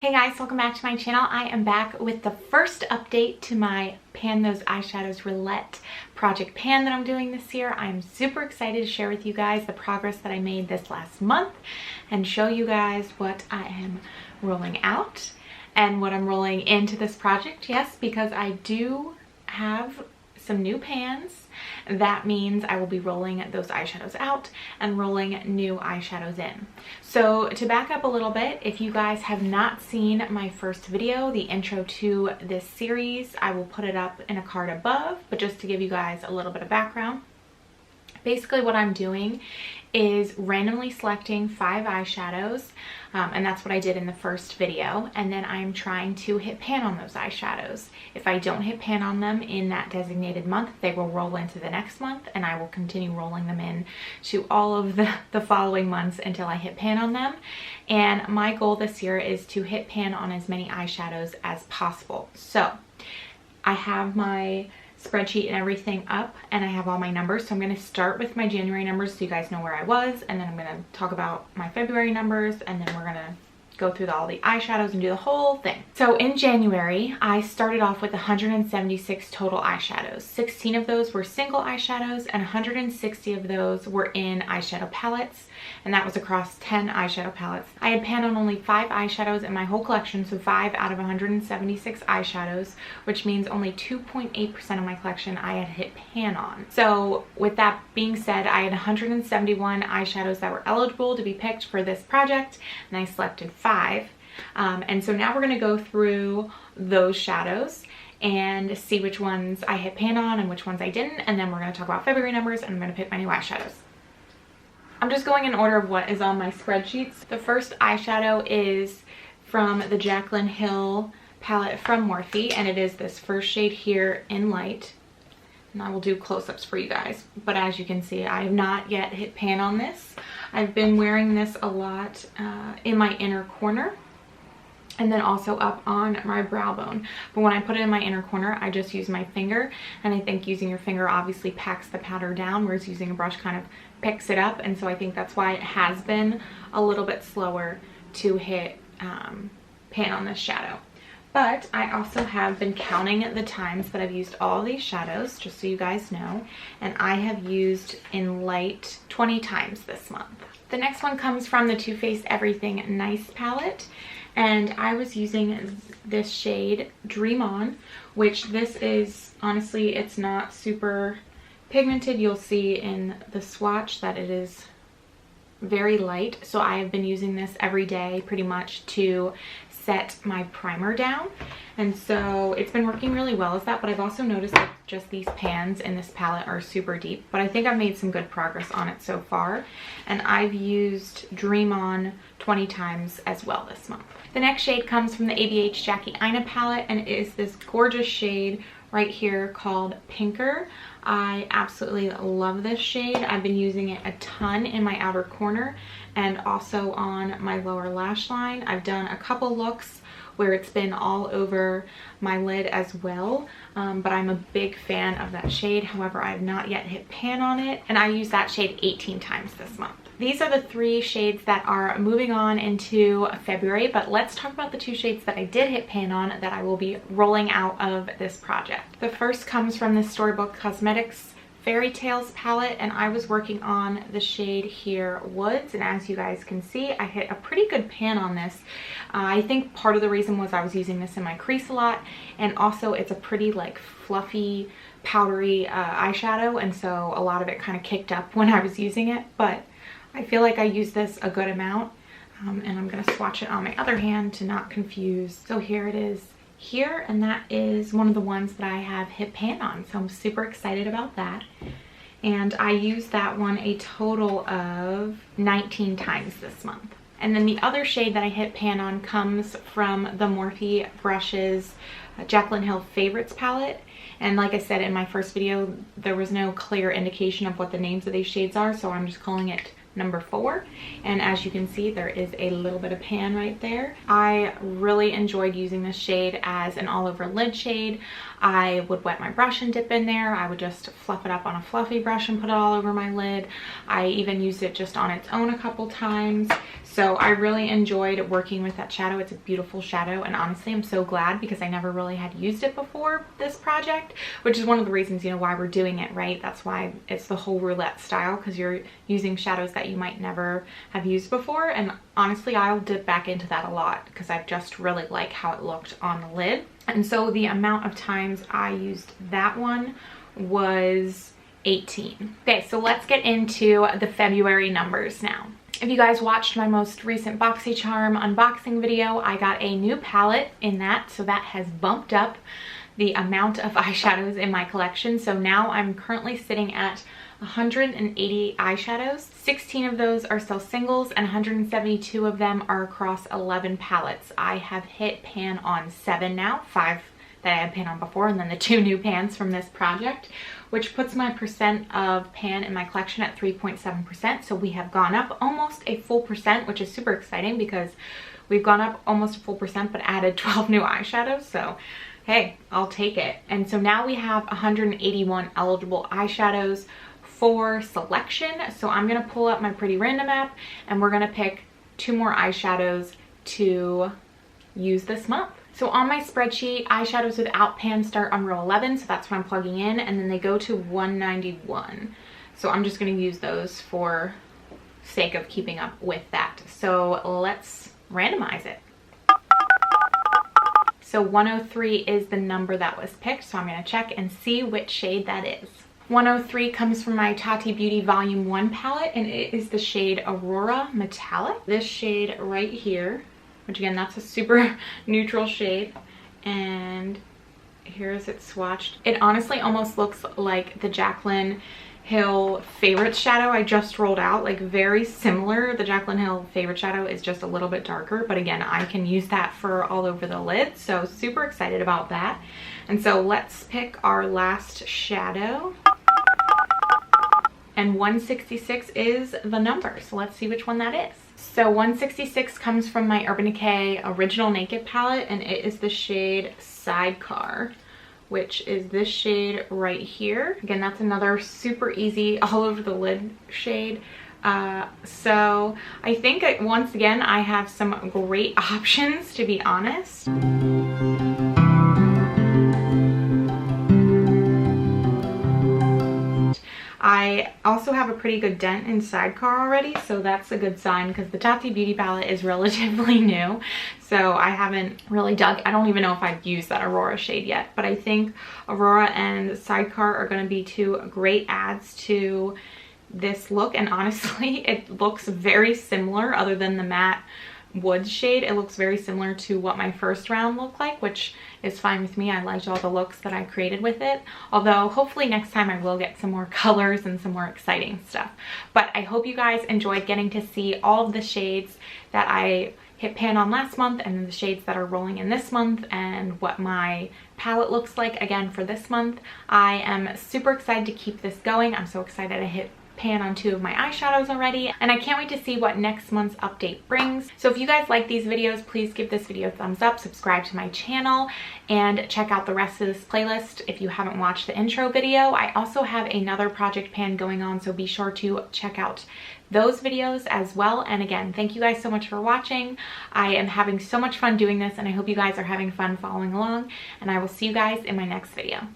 Hey guys, welcome back to my channel. I am back with the first update to my Pan Those Eyeshadows Roulette project pan that I'm doing this year. I'm super excited to share with you guys the progress that I made this last month and show you guys what I am rolling out and what I'm rolling into this project. Yes, because I do have some new pans. That means I will be rolling those eyeshadows out and rolling new eyeshadows in. So to back up a little bit, if you guys have not seen my first video, the intro to this series, I will put it up in a card above, but just to give you guys a little bit of background. Basically what I'm doing is randomly selecting 5 eyeshadows, and that's what I did in the first video, and then I'm trying to hit pan on those eyeshadows. If I don't hit pan on them in that designated month, they will roll into the next month, and I will continue rolling them in to all of the following months until I hit pan on them. And my goal this year is to hit pan on as many eyeshadows as possible. So I have my spreadsheet and everything up, and I have all my numbers. So I'm going to start with my January numbers so you guys know where I was, and then I'm going to talk about my February numbers, and then we're going to go through all the eyeshadows and do the whole thing. So in January, I started off with 176 total eyeshadows. 16 of those were single eyeshadows and 160 of those were in eyeshadow palettes, and that was across 10 eyeshadow palettes. I had panned on only 5 eyeshadows in my whole collection, so 5 out of 176 eyeshadows, which means only 2.8% of my collection I had hit pan on. So with that being said, I had 171 eyeshadows that were eligible to be picked for this project, and I selected 5. And so now we're going to go through those shadows and see which ones I hit pan on and which ones I didn't, and then we're going to talk about February numbers, and I'm going to pick my new eyeshadows. I'm just going in order of what is on my spreadsheets. The first eyeshadow is from the Jaclyn Hill palette from Morphe, and it is this first shade here in light. And I will do close-ups for you guys, but as you can see, I have not yet hit pan on this. I've been wearing this a lot in my inner corner, and then also up on my brow bone. But when I put it in my inner corner, I just use my finger, and I think using your finger obviously packs the powder down, whereas using a brush kind of picks it up, and so I think that's why it has been a little bit slower to hit pan on this shadow. But I also have been counting the times that I've used all these shadows, just so you guys know, and I have used in light 20 times this month. The next one comes from the Too Faced Everything Nice palette, and I was using this shade Dream On, which this is, honestly, it's not super pigmented. You'll see in the swatch that it is very light, so I have been using this every day pretty much to set my primer down, and so it's been working really well as that. But I've also noticed that just these pans in this palette are super deep, but I think I've made some good progress on it so far, and I've used Dream On 20 times as well this month. The next shade comes from the ABH Jackie Aina palette, and it is this gorgeous shade right here called Pinker. I absolutely love this shade. I've been using it a ton in my outer corner and also on my lower lash line. I've done a couple looks where it's been all over my lid as well, but I'm a big fan of that shade. However, I have not yet hit pan on it, and I used that shade 18 times this month. These are the 3 shades that are moving on into February, but let's talk about the 2 shades that I did hit pan on that I will be rolling out of this project. The first comes from the Storybook Cosmetics Fairy Tales palette, and I was working on the shade here Woods, and as you guys can see, I hit a pretty good pan on this. I think part of the reason was I was using this in my crease a lot, and also it's a pretty like fluffy powdery eyeshadow, and so a lot of it kind of kicked up when I was using it, but I feel like I used this a good amount, and I'm going to swatch it on my other hand to not confuse. So here it is here, and that is one of the ones that I have hit pan on, so I'm super excited about that. And I used that one a total of 19 times this month. And then the other shade that I hit pan on comes from the Morphe Brushes Jaclyn Hill Favorites palette. And like I said in my first video, there was no clear indication of what the names of these shades are, so I'm just calling it number 4. And as you can see, there is a little bit of pan right there. I really enjoyed using this shade as an all over lid shade. I would wet my brush and dip in there. I would just fluff it up on a fluffy brush and put it all over my lid. I even used it just on its own a couple times. So I really enjoyed working with that shadow. It's a beautiful shadow, and honestly I'm so glad because I never really had used it before this project, which is one of the reasons, you know, why we're doing it, right? That's why it's the whole roulette style, because you're using shadows that you might never have used before. And honestly, I'll dip back into that a lot because I just really like how it looked on the lid. And so the amount of times I used that one was 18. Okay, so let's get into the February numbers now. If you guys watched my most recent BoxyCharm unboxing video, I got a new palette in that, so that has bumped up the amount of eyeshadows in my collection. So now I'm currently sitting at 180 eyeshadows. 16 of those are still singles and 172 of them are across 11 palettes. I have hit pan on 7 now, 5 that I had pan on before, and then the 2 new pans from this project, which puts my percent of pan in my collection at 3.7%. So we have gone up almost a full percent, which is super exciting because we've gone up almost a full percent but added 12 new eyeshadows. So hey, I'll take it. And so now we have 181 eligible eyeshadows for selection. So I'm gonna pull up my Pretty Random app and we're gonna pick 2 more eyeshadows to use this month. So on my spreadsheet, eyeshadows without pan start on row 11, so that's what I'm plugging in, and then they go to 191. So I'm just gonna use those for sake of keeping up with that. So let's randomize it. So 103 is the number that was picked, so I'm gonna check and see which shade that is. 103 comes from my Tati Beauty Volume 1 palette, and it is the shade Aurora Metallic. This shade right here, which again, that's a super neutral shade. And here's it swatched. It honestly almost looks like the Jaclyn Hill Favorite shadow I just rolled out, like very similar. The Jaclyn Hill Favorite shadow is just a little bit darker, but again, I can use that for all over the lid, so super excited about that. And so let's pick our last shadow. And 166 is the number, so let's see which one that is. So 166 comes from my Urban Decay Original Naked palette, and it is the shade Sidecar, which is this shade right here. Again, that's another super easy all over the lid shade. So I think once again, I have some great options, to be honest. I also have a pretty good dent in Sidecar already, so that's a good sign because the Tati Beauty palette is relatively new. So I haven't really dug, I don't even know if I've used that Aurora shade yet, but I think Aurora and Sidecar are going to be 2 great adds to this look. And honestly, it looks very similar, other than the matte wood shade. It looks very similar to what my first round looked like, which is fine with me. I liked all the looks that I created with it, although hopefully next time I will get some more colors and some more exciting stuff. But I hope you guys enjoyed getting to see all of the shades that I hit pan on last month and the shades that are rolling in this month and what my palette looks like again for this month. I am super excited to keep this going. I'm so excited I hit pan on 2 of my eyeshadows already, and I can't wait to see what next month's update brings. So if you guys like these videos, please give this video a thumbs up, subscribe to my channel, and check out the rest of this playlist if you haven't watched the intro video. I also have another project pan going on, so be sure to check out those videos as well. And again, thank you guys so much for watching. I am having so much fun doing this, and I hope you guys are having fun following along, and I will see you guys in my next video.